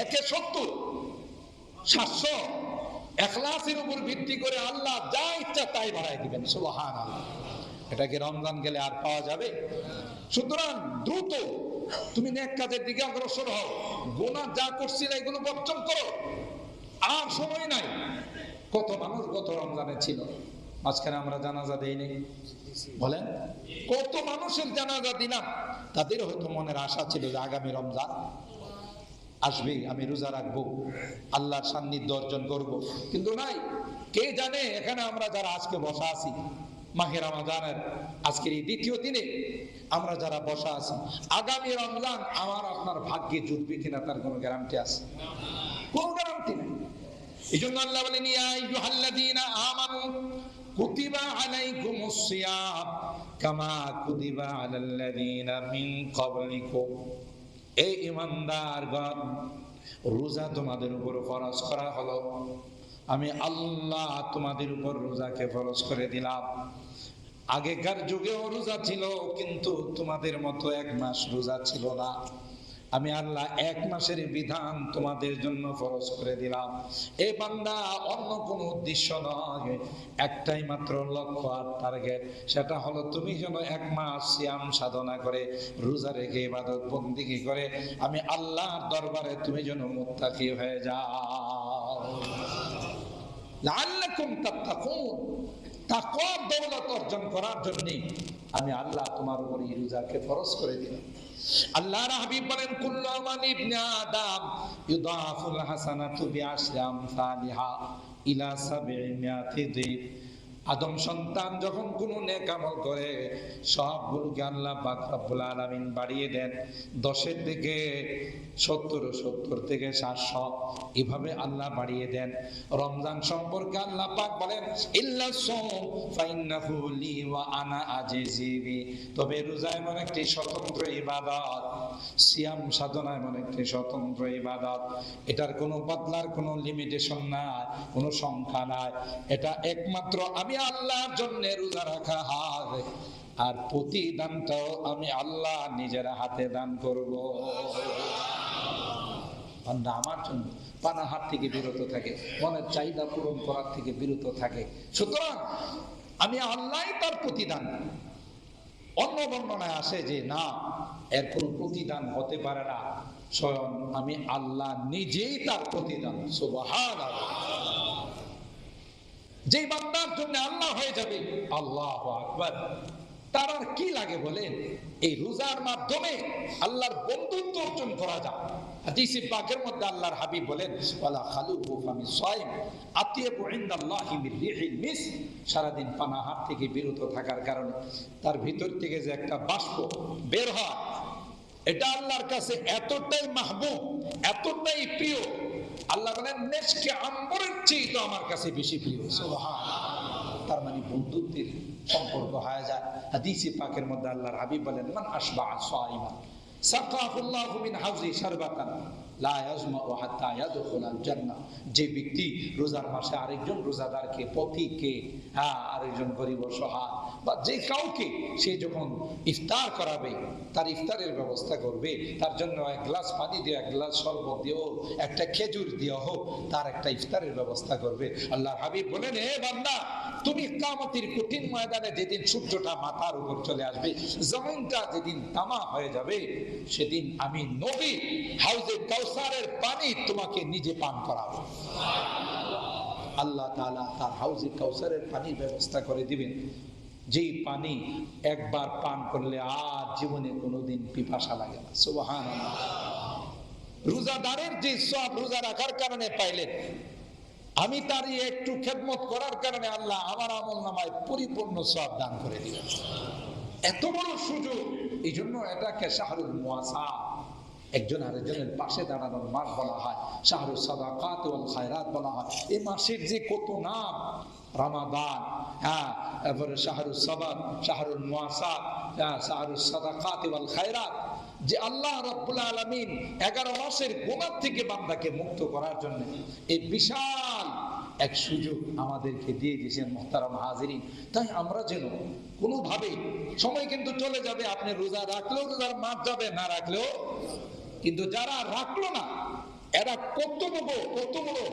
[SPEAKER 1] একে 70 700 ইখলাসের উপর ভিত্তি করে আল্লাহ যা ইচ্ছা তাই বাড়াই দিবেন। সুবহানাল্লাহ। এটা কি রমজান গেলে আর পাওয়া যাবে? সুতরাং দ্রুত তুমি নেক কাজের দিকে অগ্রসর হও, গুনাহ যা করছিলে এগুলো বর্জন করো, আর সময় নাই। কত মানুষ গত রমজানে ছিল, মাঝখানে আমরা জানাজা দেইনি, বলেন কত মানুষের জানাজা দিলাম। তাদের হয়তো মনের আশা ছিল যে আগামী রমজান আসবে, আমি রোজা রাখবো, আল্লাহর সান্নিধ্য অর্জন করব, কিন্তু নাই। কে জানে এখানে আমরা যারা আজকে বসা আছি মাহে রমজানের আজকের এই দ্বিতীয় দিনে আমরা যারা বসা আছি, আগামী রমজান আমার আপনার ভাগ্যে জুটবে কিনা তার কোনো গ্যারান্টি আছে? কোনো গ্যারান্টি নেই। এই জন্য আল্লাহ বলেন, ইয়া আইয়ুহাল্লাযীনা আমানু কুতিবা আলাইকুমুস সিয়াম কামা কুতিবা আলাল্লাযীনা মিন ক্বাবলিকুম। এই ঈমানদারগণ, রোজা তোমাদের উপর ফরজ করা হলো। আমি আল্লাহ তোমাদের উপর রোজাকে ফরজ করে দিলাম। আগেকার যুগেও রোজা ছিল, কিন্তু তোমাদের মতো এক মাস রোজা ছিল না। আমি আল্লাহ 1 মাসের বিধান তোমাদের জন্য ফরজ করে দিলাম। এ বান্দা অন্য কোনো উদ্দেশ্য নয়, একটাই মাত্র লক্ষ্য আর টার্গেট, সেটা হলো তুমি যেন 1 মাস সিয়াম সাধনা করে রোজা রেখে ইবাদত বন্দেগী করে আমি আল্লাহর দরবারে তুমি যেন মুত্তাকি হয়ে যাও। লাআল্লাকুম তাত্তাকুন, তাকওয়ার দৌলত অর্জন করার জন্য আমি আল্লাহ তোমার উপর এই রোজাকে ফরজ করে দিলাম। আল্লাহর হাবিব বলেন কুল্লু আমালি ইবনে আদম ইউদাফুল হাসানাতু বিআশরি আমসালিহা ইলা 700 দিন। আদম সন্তান যখন কোন নেক আমল করে সবগুলোকে আল্লাহ পাক রব্বুল আলামিন বাড়িয়ে দেন 10-এর দিকে 70 থেকে 700 এভাবে আল্লাহ বাড়িয়ে দেন। রমজান সম্পর্কে আল্লাহ পাক বলেন ইল্লা সাওম ফাইন্নাহু লি ওয়া আনা আজিজি বি, তবে রোজা এমন একটি স্বতন্ত্র ইবাদত, সিয়াম সাধনা এমন একটি স্বতন্ত্র ইবাদত, এটার কোনো বদলার কোনো লিমিটেশন নাই, কোনো সংখ্যা নাই। এটা একমাত্র আমি আল্লাহর জন্য রোজা রাখা হয়, আর প্রতিদানটাও আমি আল্লাহ নিজের হাতে দান করব। বান্দা আমার জন্য পানাহার থেকে বিরত থাকে, মনের চাহিদা পূরণ করার থেকে বিরত থাকে, সুতরাং আমি আল্লাহই তার প্রতিদান। অন্য বর্ণনায় আসে যে না, এর কোনো প্রতিদান হতে পারে না, স্বয়ং আমি আল্লাহ নিজেই তার প্রতিদান। সুবহানাল্লাহ। যে বান্দার জন্য আল্লাহ হয়ে যাবে আল্লাহু আকবার, তার আর কি লাগে বলেন? এই রোজার মাধ্যমে আল্লাহর বন্ধুত্ব অর্জন করা যায়। হাদিসে পাকের মধ্যে আল্লাহর হাবিব বলেন ওয়ালা খালুহু ফামিস সাইম আতিয়াবু ইনদাল্লাহি মির রিহিল মিস, সারাদিন পানাহার থেকে বিরত থাকার কারণে তার ভিতর থেকে যে একটা বাষ্প বের হয়, এটা আল্লাহর কাছে এতটাই মাহবুব, এতটাই প্রিয়, আল্লাহ বলেন নেশকে আম্বরের চেয়ে তো আমার কাছে বেশি প্রিয়। সুবহানাল্লাহ। তার মানে বন্ধুত্বের সম্পর্ক হয়ে যায়। হাদিসে পাকের মধ্যে আল্লাহর হাবিব বলেন মান আশবাআ সাইমান সাকাহুল্লাহু মিন হাউজি শারবাতান লা ইয়াজমাউ হাত্তা ইয়াদখুলাল জান্নাহ। যে ব্যক্তি রোজার মাসে আরেকজন রোজাদারকে, পথিককে, আরেকজন গরিব অসহায় বা যে কাউকে সে যখন ইফতার করাবে, তার ইফতারের ব্যবস্থা করবে, তার জন্য 1 গ্লাস পানি দিয়ে 1 গ্লাস শরবত দিও, একটা খেজুর দিও হোক, তার একটা ইফতারের ব্যবস্থা করবে। আল্লাহর হাবিব বলেন হে বান্দা, তুমি কিয়ামতের কঠিন ময়দানে যেদিন সূর্যটা মাথার উপর চলে আসবে, জমিনটা যেদিন তামা হয়ে যাবে, সেদিন আমি নবী হাউজে কাউসারের পানি তোমাকে নিজে পান করাবো। আল্লাহ তাআলা তার হাউজে কাউসারের পানির ব্যবস্থা করে দিবেন, যেই পানি একবার পান করলে আর জীবনে কোনোদিন পিপাসা লাগে না। সুবহানাল্লাহ। রোজাদারের যে সওয়াব রোজা রাখার কারণে পাইলেন, আমি তার একটু খেদমত করার কারণে আল্লাহ আমার আমলনামায় পরিপূর্ণ সওয়াব দান করে দিবেন। এত বড় সুযোগ, এই জন্য এটাকে শাহরুল মুওয়াসা, একজন আরেকজনের পাশে দাঁড়ানোর মাস বলা হয়, শাহরুস সাদাকাত ওয়াল খায়রাত বলা হয়। এই মাসের যে কত নাম, রমাদান, তারপরে শাহরুস সাবাত, শাহরুল মুওয়াসা, শাহরুস সাদাকাত ওয়াল খায়রাত, যে আল্লাহ রাব্বুল আলামিন 11 মাসের গুনাহ থেকে বান্দাকে মুক্ত করার জন্য এই বিশাল এক সুযোগ আমাদেরকে দিয়ে দিয়েছেন মুহতারাম হাজিরিন। তাই আমরা যেন কোনোভাবে, সময় কিন্তু চলে যাবে, আপনি রোজা রাখলেও রোজার মাস যাবে, না রাখলেও, কিন্তু যারা রাখলো না এরা কত বড়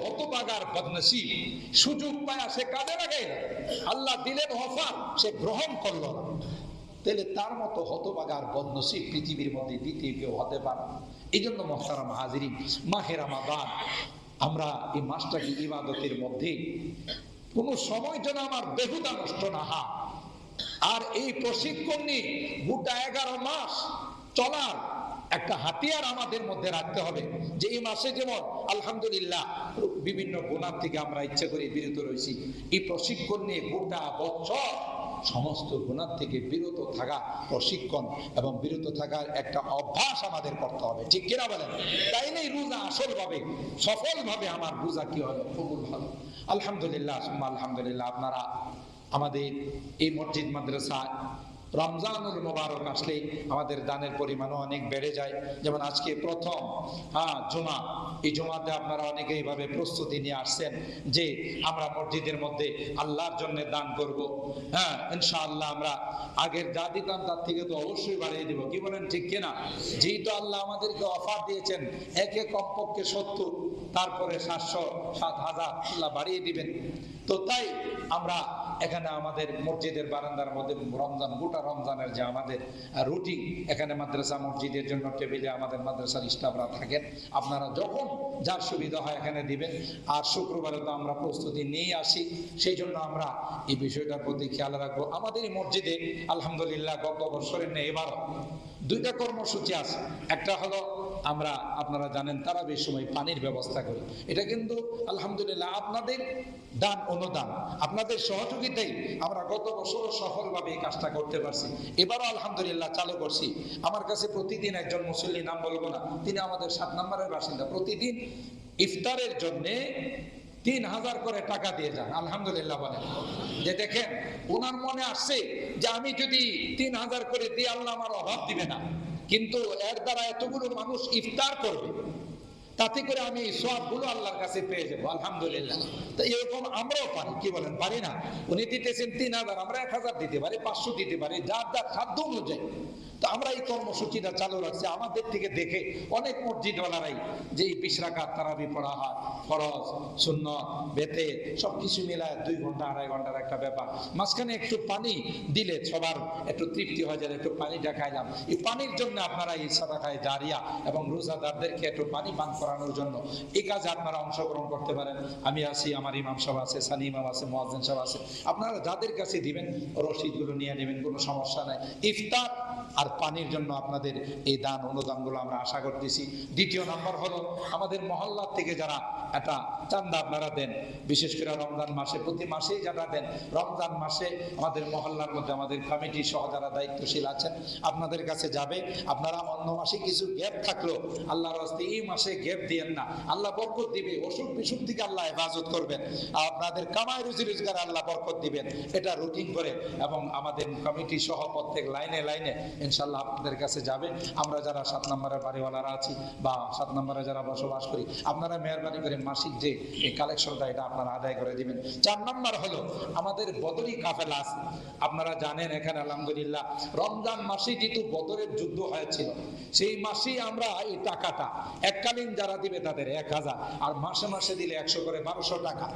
[SPEAKER 1] হতভাগার বদনসিব। সুযোগ পায় সে কাজে লাগাই না, আল্লাহ দিলেন অফার, সে গ্রহণ করলো না, তাহলে তার মতো হতভাগার বদনসিব পৃথিবীর মধ্যে দ্বিতীয় কেউ হতে পারে। এই জন্য মুহতারাম হাজিরিন, মাহে রমাদান, আমরা এই মাসটাকে ইবাদতের মধ্যে কোনো সময় যেন আমার বেহুদা নষ্ট না হয়। আর এই প্রশিক্ষণ নিয়ে গোটা 11 মাস চলার একটা হাতিয়ার আমাদের মধ্যে রাখতে হবে, যে এই মাসে যেমন আলহামদুলিল্লাহ বিভিন্ন গুনাহ থেকে আমরা ইচ্ছা করে বিরত রয়েছি, এই প্রশিক্ষণ নিয়ে গোটা বছর সমস্ত গুনাহ থেকে বিরত থাকা প্রশিক্ষণ এবং বিরত থাকার একটা অভ্যাস আমাদের করতে হবে, ঠিক কিনা বলেন? তাইলেই রোজা আসলভাবে সফলভাবে আমার রোজা কি হলো, কবুল হলো। আলহামদুলিল্লাহ, আলহামদুলিল্লাহ। আপনারা আমাদের এই মসজিদ মাদ্রাসা রমজানুল মোবারক আসলে আমাদের দানের পরিমাণও অনেক বেড়ে যায়। যেমন আজকে প্রথম জুমা, এই জুমাতে আপনারা অনেকে এইভাবে প্রস্তুতি নিয়ে আসছেন যে আমরা মসজিদের মধ্যে আল্লাহর জন্য দান করব। ইনশাআল্লাহ আমরা আগের যা দিতাম তার থেকে তো অবশ্যই বাড়িয়ে দিব, কি বলেন ঠিক কিনা? যেহেতু আল্লাহ আমাদেরকে অফার দিয়েছেন একে কমপক্ষে 70, তারপরে 700, 7,000 আল্লাহ বাড়িয়ে দিবেন। তো তাই আমরা এখানে আমাদের মসজিদের বারান্দার মধ্যে রমজান, গোটা রমজানের যে আমাদের রুটিন, এখানে মাদ্রাসা মসজিদের জন্য টেবিলে আমাদের মাদ্রাসার স্টাফরা থাকেন, আপনারা যখন যার সুবিধা হয় এখানে দিবেন। আর শুক্রবারে তো আমরা প্রস্তুতি নিয়ে আসি, সেই জন্য আমরা এই বিষয়টার প্রতি খেয়াল রাখবো। আমাদের এই মসজিদে আলহামদুলিল্লাহ গত বছরের নেই এবারও 2টা কর্মসূচি আছে। একটা হলো আমরা, আপনারা জানেন, তারাবির সময় পানির ব্যবস্থা করি। এটা কিন্তু আলহামদুলিল্লাহ আপনাদের দান অনুদান, আপনাদের সহযোগিতাই আমরা গত বছরও সফলভাবে এই কাজটা করতে পারছি। এবারও আলহামদুলিল্লাহ চালু করছি। আমার কাছে প্রতিদিন একজন মুসল্লি, নাম বলবো না, তিনি আমাদের 7 নম্বরের বাসিন্দা, প্রতিদিন ইফতারের জন্য 3,000 করে টাকা দিয়ে যান। আলহামদুলিল্লাহ বলেন যে দেখেন ওনার মনে আসছে যে আমি যদি 3,000 করে দিই আল্লাহ আমার অভাব দিবে না, কিন্তু এর দ্বারা এতগুলো মানুষ ইফতার করবে, তাতে করে আমি সওয়াবগুলো আল্লাহর কাছে পেয়ে যাবো। আলহামদুলিল্লাহ। তো এরকম আমরাও পারি, কি বলেন, পারি না? উনি দিতেছেন 3,000, আমরা 1,000 দিতে পারি, 500 দিতে পারি, যার যার সাধ্য অনুযায়ী। তো আমরা এই কর্মসূচিটা চালু রাখছি। আমাদের থেকে দেখে অনেক মসজিদওয়ালারাই যে 20 রাকাত তারাবি পড়া হয়, ফরজ, সুন্নত, বেতে সবকিছু মিলায় 2 ঘন্টা 2.5 ঘন্টার একটা ব্যাপার। মাঝখানে একটু পানি দিলে সবার একটু তৃপ্তি হয়ে যায়, একটু পানিটা খাইলাম। এই পানির জন্য আপনারা এই সাদাকায়ে জারিয়া এবং রোজাদারদেরকে একটু পানি পান করানোর জন্য এই কাজে আপনারা অংশগ্রহণ করতে পারেন। আমি আছি, আমার ইমাম সাহেব আছে, সানি ইমাম আছে, মুয়াজ্জিন সাহেব আছে, আপনারা যাদের কাছে দিবেন রসিদগুলো নিয়ে নেবেন, কোনো সমস্যা নাই। ইফতার আর পানির জন্য আপনাদের এই দান অনুদানগুলো আমরা আশা করতেছি। দ্বিতীয় নাম্বার হলো আমাদের মহল্লা থেকে যারা একটা চান্দা আপনারা দেন, বিশেষ করে রমজান মাসে, প্রতি মাসেই যারা দেন, রমজান মাসে আমাদের মহল্লার মধ্যে আমাদের কমিটি সহ যারা দায়িত্বশীল আছেন আপনাদের কাছে যাবে। আপনারা অন্য মাসে কিছু গ্যাপ থাকলো আল্লাহর রাস্তে এই মাসে গ্যাপ দিয়েন না, আল্লাহ বরকত দিবে। অসুখ বিসুখ থেকে আল্লাহ হেফাজত করবেন, আপনাদের কামাই রুজি রোজগার আল্লাহ বরকত দিবেন। এটা রুটিন করে এবং আমাদের কমিটি সহ প্রত্যেক লাইনে লাইনে ইনশাল্লাহ আপনাদের কাছে যাবে। আমরা যারা 7 নম্বরের বাড়িওয়ালারা আছি বা 7 নম্বরে যারা বসবাস করি, আপনারা মেহরবানি করে মাসিক যে এই কালেকশনটা এটা আপনারা আদায় করে দিবেন। 4 নম্বর হলো আমাদের বদরি কাফেলা আছে। আপনারা জানেন এখানে আলহামদুলিল্লাহ রমজান মাসে যেহেতু বদরের যুদ্ধ হয়েছিল, সেই মাসেই আমরা এই টাকাটা এককালীন যারা দিবে তাদের 1,000, আর মাসে মাসে দিলে 100 করে 1200 টাকা,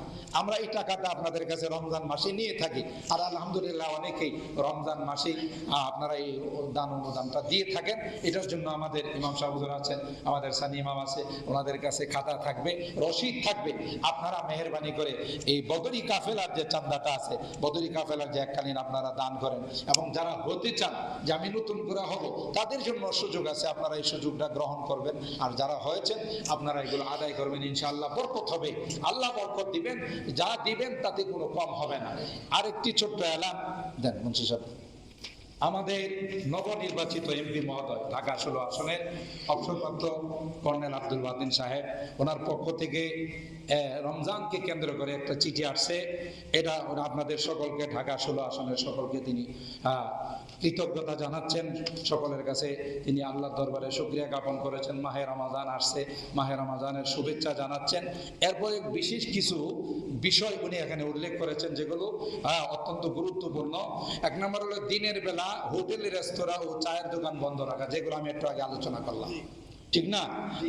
[SPEAKER 1] আমরা এই টাকাটা আপনাদের কাছে রমজান মাসে নিয়ে থাকি। আর আলহামদুলিল্লাহ অনেকেই রমজান মাসে আপনারা এই দান অনুদানটা দিয়ে থাকেন। এটার জন্য আমাদের ইমাম সাহেব হুজুর আছেন, আমাদের সানি ইমাম আছে, ওনাদের কাছে খাতা থাকবে, রসিদ থাকবে। আপনারা মেহেরবানি করে এই বদরি কাফেলার যে চাঁদাটা আছে, বদরি কাফেলার যে এককালীন আপনারা দান করেন, এবং যারা হতে চান যে আমি নতুন করে হব, তাদের জন্য সুযোগ আছে, আপনারা এই সুযোগটা গ্রহণ করবেন। আর যারা হয়েছেন আপনারা এগুলো আদায় করবেন, ইনশাআল্লাহ বরকত হবে, আল্লাহ বরকত দিবেন, যা দিবেন তাতে কোনো কম হবে না। আরেকটি ছোট্ট এলান দেন মুন্সি সাহেব। আমাদের নবনির্বাচিত এমপি মহোদয়, ঢাকা 16 আসনের অবসরপ্রাপ্ত কর্নেল আব্দুল ওয়াদিন সাহেব, ওনার পক্ষ থেকে রমজানকে কেন্দ্র করে একটা চিঠি আসছে। এটা আপনাদের সকলকে, ঢাকা 16 আসনের সকলকে তিনি কৃতজ্ঞতা জানাচ্ছেন। সকলের কাছে তিনি আল্লাহর দরবারে শুকরিয়া জ্ঞাপন করেছেন। মাহে রমাজান আসছে, মাহে রমাজানের শুভেচ্ছা জানাচ্ছেন। এরপরে বিশেষ কিছু বিষয় উনি এখানে উল্লেখ করেছেন যেগুলো অত্যন্ত গুরুত্বপূর্ণ। 1 নম্বর হলো দিনের বেলা হোটেল, রেস্তোরাঁ ও চায়ের দোকান বন্ধ রাখা, যেগুলো আমি একটু আগে আলোচনা করলাম, ঠিক না?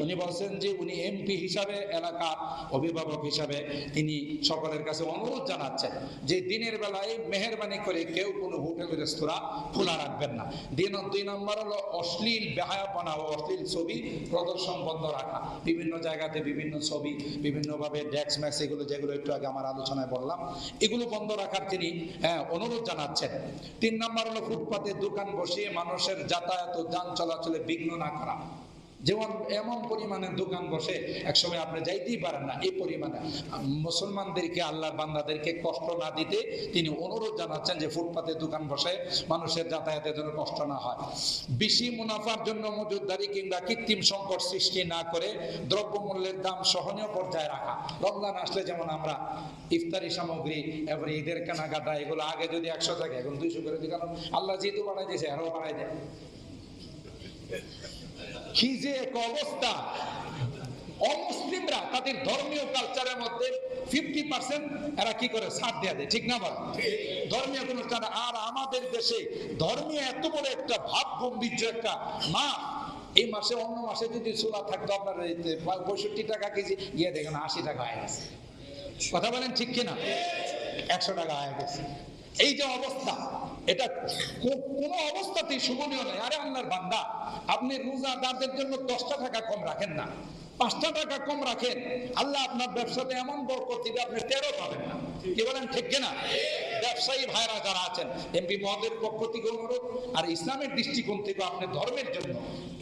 [SPEAKER 1] উনি বলছেন যে উনি এমপি হিসাবে, এলাকার অভিভাবক হিসাবে তিনি সকলের কাছে অনুরোধ জানাচ্ছেন যে দিনের বেলায় মেহেরবানি করে কেউ কোনো হোটেল রেস্তোরাঁ খোলা রাখবেন না। 2 নম্বর হলো অশ্লীল বেহায়াপনা ও অশ্লীল ছবি প্রদর্শন বন্ধ রাখা। বিভিন্ন জায়গাতে বিভিন্ন ছবি, বিভিন্নভাবে ডেক্স ম্যাক্স, এগুলো যেগুলো একটু আগে আমার আলোচনায় বললাম, এগুলো বন্ধ রাখার তিনি অনুরোধ জানাচ্ছেন। 3 নম্বর হলো ফুটপাতে দোকান বসিয়ে মানুষের যাতায়াত ও যান চলাচলে বিঘ্ন না করা। যেমন এমন পরিমাণের দোকান বসে একসময় আপনি যাইতেই পারেন না। এই পরিমাণে মুসলমানদেরকে, আল্লাহর বান্দাদেরকে কষ্ট না দিতে তিনি অনুরোধ জানাচ্ছেন যে ফুটপাতে দোকান বসে মানুষের যাতায়াতের জন্য কষ্ট না হয়। বেশি মুনাফার জন্য মজুতদারি কিংবা কৃত্রিম সংকট সৃষ্টি না করে দ্রব্যমূল্যের দাম সহনীয় পর্যায়ে রাখা। রমজান আসলে যেমন আমরা ইফতারি সামগ্রী, এবারে ঈদের কেনাকাটা, এগুলো আগে যদি 100 থাকে এখন 200 করে দিই, কারণ আল্লাহ যেহেতু বাড়াই দিয়েছে আরো বাড়াই দেয়। কি যে এক অবস্থা! অমুসলিমরা তাদের ধর্মীয় কালচারের মধ্যে 50% এরা কি করে ছাড় দেয়া দেয়, ঠিক না বল? ধর্মীয় কোন অনুষ্ঠান। আর আমাদের দেশে ধর্মীয় এত বড় একটা ভাব গম্ভীর্য একটা মাস, এই মাসে অন্য মাসে যদি ছোলা থাকতো আপনার 65 টাকা কেজি, গিয়ে দেখেন 80 টাকা হয়ে গেছে। কথা বলেন ঠিক কিনা? 100 টাকা হয়ে গেছে। এই যে অবস্থা, এটা কোন অবস্থাতেই শোভনীয় নয়। আরে আল্লাহর বান্দা, আপনি রোজাদারদের জন্য 10টা টাকা কম রাখেন না, 5টা টাকা কম রাখেন, আল্লাহ আপনার ব্যবসাতে এমন বরকত দিবে আপনি 13 পাবেন না। কি বলেন ঠিক কিনা? ব্যবসায়ী ভাইরা যারা আছেন, এমপি মহোদয়ের পক্ষ থেকে অনুরোধ, আর ইসলামের দৃষ্টিকোণ থেকে আপনি ধর্মের জন্য,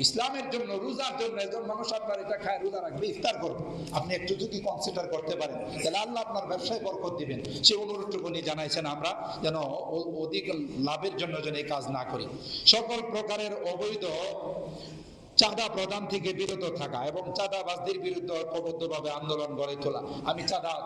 [SPEAKER 1] ইসলামের জন্য, রোজার জন্য, একজন মানুষ আপনার এটা খায়, রোজা রাখবে, ইফতার করবে, আপনি একটু যদি কনসিডার করতে পারেন তাহলে আল্লাহ আপনার ব্যবসায় বরকত দিবেন। সে অনুরোধটুকু জানাইছেন আমরা যেন অধিক লাভের জন্য যেন এই কাজ না করি। সকল প্রকারের অবৈধ চাঁদা প্রদান থেকে বিরত থাকা এবং চাঁদাবাজদের বিরুদ্ধে ঐক্যবদ্ধভাবে আন্দোলন গড়ে তোলা। আমি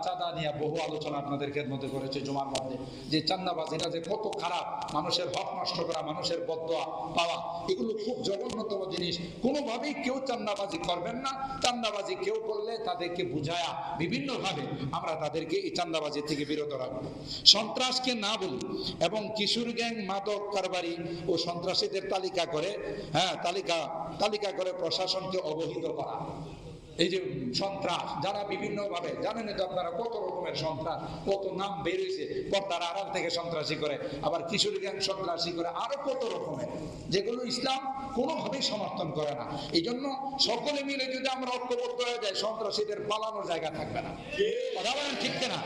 [SPEAKER 1] চাঁদা নিয়ে বহু আলোচনা আপনাদেরকে মধ্যে করেছি জুমার মধ্যে, যে চাঁদাবাজ এটা যে কত খারাপ, মানুষের হক নষ্ট করা, মানুষের বদদোয়া পাওয়া, এগুলো খুব জঘন্যতম জিনিস। কোনোভাবেই কেউ চাঁদাবাজি করবেন না। চাঁদাবাজি কেউ করলে তাদেরকে বুঝায়া বিভিন্নভাবে আমরা তাদেরকে এই চাঁদাবাজি থেকে বিরত রাখবো। সন্ত্রাসকে না বলি এবং কিশোর গ্যাং, মাদক কারবারি ও সন্ত্রাসীদের তালিকা করে তালিকা করে প্রশাসনকে অবহিত করা। এই যে সন্ত্রাস, যারা বিভিন্ন ভাবে, জানেন তো আপনারা কত রকমের সন্ত্রাস, কত নাম বের হয়েছে, পর্দার আড়াল থেকে সন্ত্রাসী করে, আবার কিশোর গ্যাং সন্ত্রাসী করে, আরো কত রকমের, যেগুলো ইসলাম কোনোভাবেই সমর্থন করে না। এই জন্য সকলে মিলে যদি আমরা ঐক্যবদ্ধ হয়ে যাই, সন্ত্রাসীদের পালানোর জায়গা থাকবে না। কথা বলেন ঠিক না?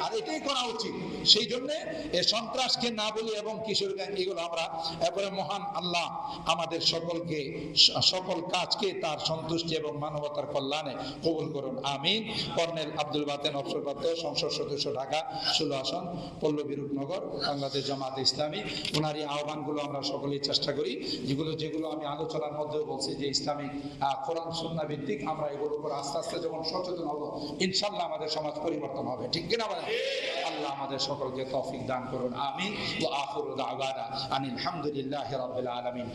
[SPEAKER 1] আর এটাই করা উচিত। সেই জন্য এই সন্ত্রাসকে না বলি এবং কিশোর গ্যাং, এগুলো আমরা এরপরে মহান আল্লাহ আমাদের সকলকে, সকল কাজকে তার সন্তুষ্টি এবং মানবতার কল্যাণে কবুল করুন, আমিন। কর্নেল আব্দুল বাতেন, অবসরপ্রাপ্ত সংসদ সদস্য, ঢাকা 16 আসন, পল্লবী রূপনগর, বাংলাদেশ জামাত ইসলামী। ওনার এই আহ্বানগুলো আমরা সকলেই চেষ্টা করি, যেগুলো আমি আলোচনার মধ্যেও বলছি যে ইসলামিক কোরআন সুন্নাহ ভিত্তিক, আমরা এগুলোর উপর আস্তে আস্তে যখন সচেতন হব, ইনশাআল্লাহ আমাদের সমাজ পরিবর্তন হবে, ঠিক কিনা বলেন? আল্লাহ আমাদের সকলকে তৌফিক দান করুন, আমিন। ওয়া আখিরু দাওয়ানা আনিল হামদুলিল্লাহি রাব্বিল আলামিন।